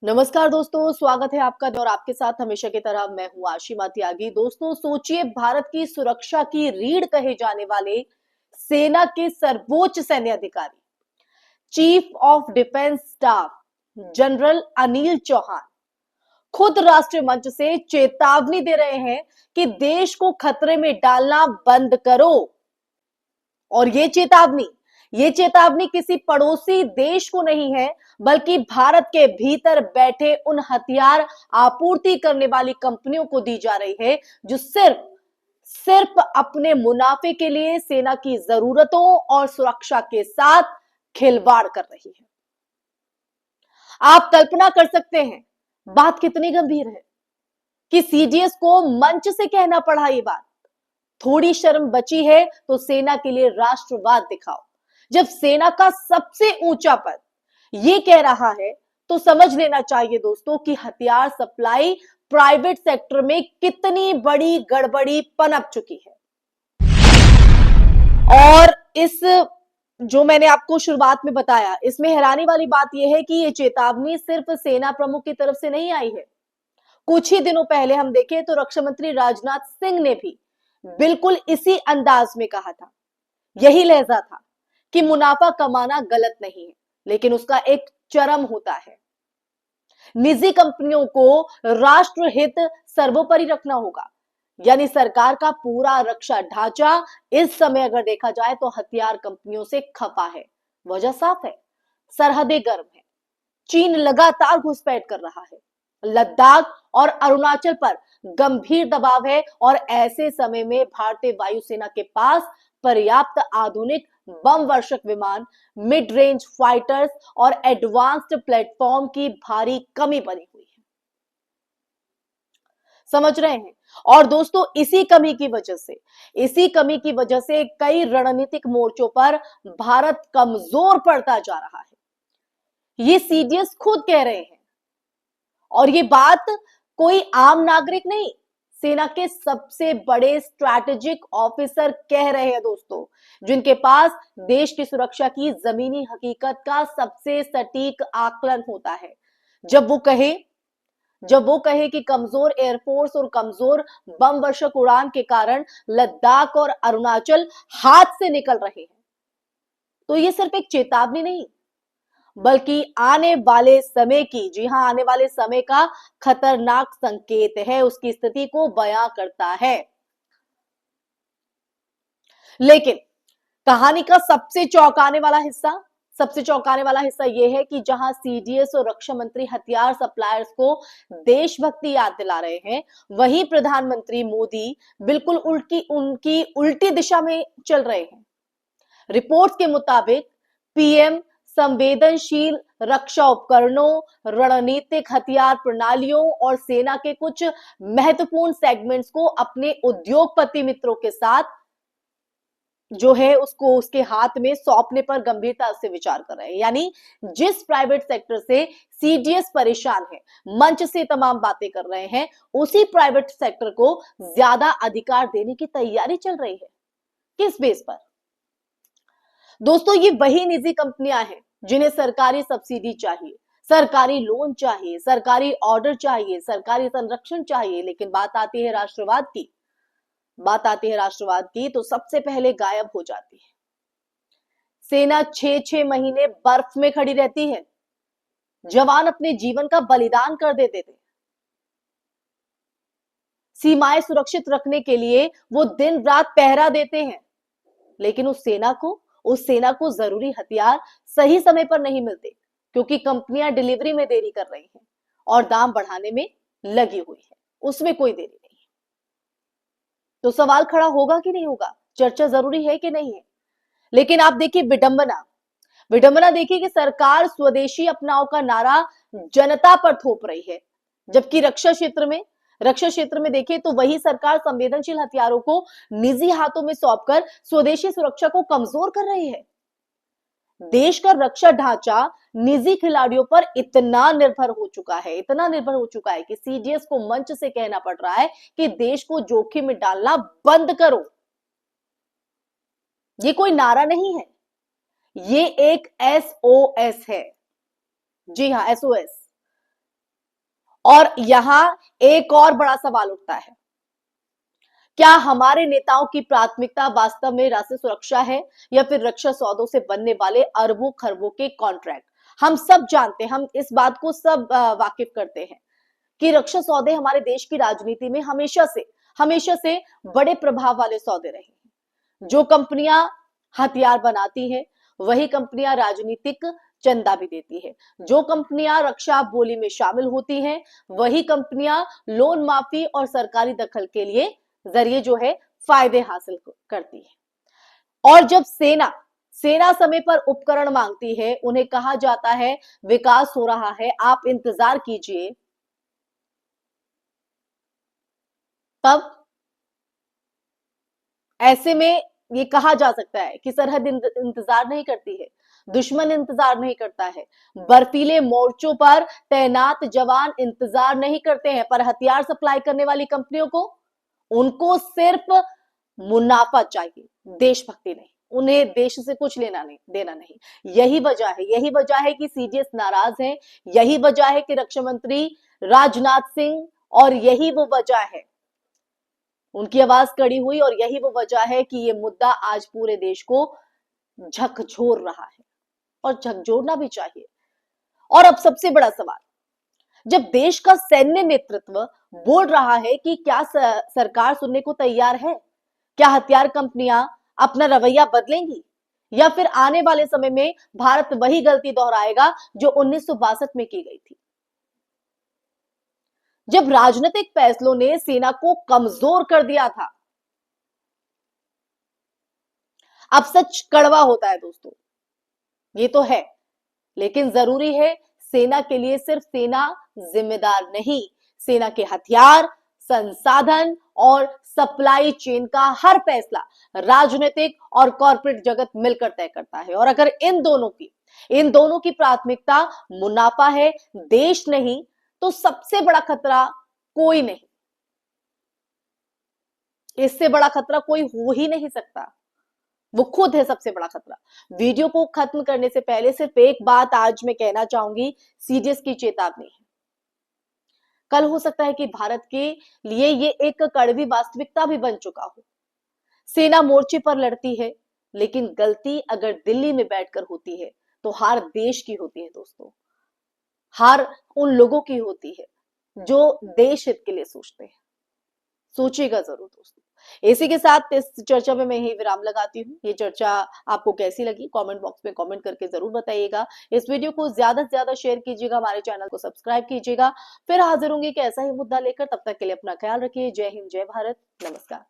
नमस्कार दोस्तों, स्वागत है आपका और आपके साथ हमेशा की तरह मैं हूं आशिमा त्यागी। दोस्तों सोचिए, भारत की सुरक्षा की रीढ़ कहे जाने वाले सेना के सर्वोच्च सैन्य अधिकारी, chief of defence staff general Anil Chauhan खुद राष्ट्रीय मंच से चेतावनी दे रहे हैं कि देश को खतरे में डालना बंद करो। और ये चेतावनी किसी पड़ोसी देश को नहीं है, बल्कि भारत के भीतर बैठे उन हथियार आपूर्ति करने वाली कंपनियों को दी जा रही है जो सिर्फ सिर्फ अपने मुनाफे के लिए सेना की जरूरतों और सुरक्षा के साथ खिलवाड़ कर रही है। आप कल्पना कर सकते हैं बात कितनी गंभीर है कि सीडीएस को मंच से कहना पड़ा ये बात। थोड़ी शर्म बची है तो सेना के लिए राष्ट्रवाद दिखाओ। जब सेना का सबसे ऊंचा पद ये कह रहा है तो समझ लेना चाहिए दोस्तों कि हथियार सप्लाई प्राइवेट सेक्टर में कितनी बड़ी गड़बड़ी पनप चुकी है। और इस जो मैंने आपको शुरुआत में बताया, इसमें हैरानी वाली बात यह है कि यह चेतावनी सिर्फ सेना प्रमुख की तरफ से नहीं आई है। कुछ ही दिनों पहले हम देखें तो रक्षा मंत्री राजनाथ सिंह ने भी बिल्कुल इसी अंदाज में कहा था। यही लहजा था कि मुनाफा कमाना गलत नहीं है, लेकिन उसका एक चरम होता है। निजी कंपनियों को राष्ट्र हित सर्वोपरि रखना होगा। यानी सरकार का पूरा रक्षा ढांचा इस समय अगर देखा जाए तो हथियार कंपनियों से खफा है। वजह साफ है, सरहदें गर्म है, चीन लगातार घुसपैठ कर रहा है, लद्दाख और अरुणाचल पर गंभीर दबाव है और ऐसे समय में भारतीय वायुसेना के पास पर्याप्त आधुनिक बम वर्षक विमान, मिड रेंज फाइटर्स और एडवांस्ड प्लेटफॉर्म की भारी कमी बनी हुई है। समझ रहे हैं? और दोस्तों इसी कमी की वजह से कई रणनीतिक मोर्चों पर भारत कमजोर पड़ता जा रहा है। ये सीडीएस खुद कह रहे हैं। और ये बात कोई आम नागरिक नहीं, सेना के सबसे बड़े स्ट्रैटेजिक ऑफिसर कह रहे हैं दोस्तों, जिनके पास देश की सुरक्षा की जमीनी हकीकत का सबसे सटीक आकलन होता है। जब वो कहे कि कमजोर एयरफोर्स और कमजोर बम वर्षक उड़ान के कारण लद्दाख और अरुणाचल हाथ से निकल रहे हैं, तो ये सिर्फ एक चेतावनी नहीं, बल्कि आने वाले समय की, जी हां, आने वाले समय का खतरनाक संकेत है, उसकी स्थिति को बयां करता है। लेकिन कहानी का सबसे चौंकाने वाला हिस्सा यह है कि जहां सीडीएस और रक्षा मंत्री हथियार सप्लायर्स को देशभक्ति याद दिला रहे हैं, वहीं प्रधानमंत्री मोदी बिल्कुल उनकी उल्टी दिशा में चल रहे हैं। रिपोर्ट्स के मुताबिक पीएम संवेदनशील रक्षा उपकरणों, रणनीतिक हथियार प्रणालियों और सेना के कुछ महत्वपूर्ण सेगमेंट्स को अपने उद्योगपति मित्रों के साथ जो है उसको उसके हाथ में सौंपने पर गंभीरता से विचार कर रहे हैं। यानी जिस प्राइवेट सेक्टर से सीडीएस परेशान है, मंच से तमाम बातें कर रहे हैं, उसी प्राइवेट सेक्टर को ज्यादा अधिकार देने की तैयारी चल रही है। किस बेस पर? दोस्तों ये वही निजी कंपनियां हैं जिन्हें सरकारी सब्सिडी चाहिए, सरकारी लोन चाहिए, सरकारी ऑर्डर चाहिए, सरकारी संरक्षण चाहिए, लेकिन बात आती है राष्ट्रवाद की तो सबसे पहले गायब हो जाती है। सेना 6-6 महीने बर्फ में खड़ी रहती है, जवान अपने जीवन का बलिदान कर देते थे, सीमाएं सुरक्षित रखने के लिए वो दिन रात पहरा देते हैं, लेकिन उस सेना को जरूरी हथियार सही समय पर नहीं मिलते, क्योंकि कंपनियां डिलीवरी में देरी कर रही हैं और दाम बढ़ाने में लगी हुई है, उसमें कोई देरी नहीं। तो सवाल खड़ा होगा कि नहीं होगा, चर्चा जरूरी है कि नहीं है। लेकिन आप देखिए विडंबना देखिए कि सरकार स्वदेशी अपनाओ का नारा जनता पर थोप रही है, जबकि रक्षा क्षेत्र में देखिए तो वही सरकार संवेदनशील हथियारों को निजी हाथों में सौंपकर स्वदेशी सुरक्षा को कमजोर कर रही है। देश का रक्षा ढांचा निजी खिलाड़ियों पर इतना निर्भर हो चुका है कि सीडीएस को मंच से कहना पड़ रहा है कि देश को जोखिम में डालना बंद करो। ये कोई नारा नहीं है, ये एक एसओएस है। जी हां, एसओएस। और यहां एक और बड़ा सवाल उठता है, क्या हमारे नेताओं की प्राथमिकता वास्तव में राष्ट्रीय सुरक्षा है या फिर रक्षा सौदों से बनने वाले अरबों खरबों के कॉन्ट्रैक्ट? हम सब जानते हैं, हम इस बात को सब वाकिफ करते हैं कि रक्षा सौदे हमारे देश की राजनीति में हमेशा से बड़े प्रभाव वाले सौदे रहे हैं। जो कंपनियां हथियार बनाती हैं, वही कंपनियां राजनीतिक चंदा भी देती है। जो कंपनियां रक्षा बोली में शामिल होती हैं, वही कंपनियां लोन माफी और सरकारी दखल के लिए जरिए जो है फायदे हासिल करती है। और जब सेना समय पर उपकरण मांगती है, उन्हें कहा जाता है विकास हो रहा है, आप इंतजार कीजिए। तब ऐसे में ये कहा जा सकता है कि सरहद इंतजार नहीं करती है, दुश्मन इंतजार नहीं करता है, बर्फीले मोर्चों पर तैनात जवान इंतजार नहीं करते हैं, पर हथियार सप्लाई करने वाली कंपनियों को, उनको सिर्फ मुनाफा चाहिए, देशभक्ति नहीं। उन्हें देश से कुछ लेना नहीं देना नहीं। यही वजह है कि सीडीएस नाराज हैं। यही वजह है कि रक्षा मंत्री राजनाथ सिंह, और यही वो वजह है, उनकी आवाज कड़ी हुई, और यही वो वजह है कि ये मुद्दा आज पूरे देश को झकझोर रहा है, और झकझोरना भी चाहिए। और अब सबसे बड़ा सवाल, जब देश का सैन्य नेतृत्व बोल रहा है कि क्या सरकार सुनने को तैयार है, क्या हथियार कंपनियां अपना रवैया बदलेंगी, या फिर आने वाले समय में भारत वही गलती दोहराएगा जो 1962 में की गई थी, जब राजनीतिक फैसलों ने सेना को कमजोर कर दिया था। अब सच कड़वा होता है दोस्तों, ये तो है, लेकिन जरूरी है, सेना के लिए सिर्फ सेना जिम्मेदार नहीं, सेना के हथियार, संसाधन और सप्लाई चेन का हर फैसला राजनीतिक और कॉर्पोरेट जगत मिलकर तय करता है। और अगर इन दोनों की प्राथमिकता मुनाफा है, देश नहीं, तो सबसे बड़ा खतरा कोई नहीं, इससे बड़ा खतरा कोई हो ही नहीं सकता, वो खुद है सबसे बड़ा खतरा। वीडियो को खत्म करने से पहले सिर्फ एक बात आज मैं कहना चाहूंगी, सीडीएस की चेतावनी है। कल हो सकता है कि भारत के लिए ये एक कड़वी वास्तविकता भी बन चुका हो। सेना मोर्चे पर लड़ती है, लेकिन गलती अगर दिल्ली में बैठकर होती है, तो हार देश की होती है दोस्तों। हार उन लोगों की होती है जो देश हित के लिए सोचते हैं। सोचिएगा जरूर दोस्तों। इसी के साथ इस चर्चा में मैं ही विराम लगाती हूँ। ये चर्चा आपको कैसी लगी, कमेंट बॉक्स में कमेंट करके जरूर बताइएगा। इस वीडियो को ज्यादा से ज्यादा शेयर कीजिएगा, हमारे चैनल को सब्सक्राइब कीजिएगा। फिर हाजिर होंगे कि ऐसा ही मुद्दा लेकर, तब तक के लिए अपना ख्याल रखिए। जय हिंद, जय भारत, नमस्कार।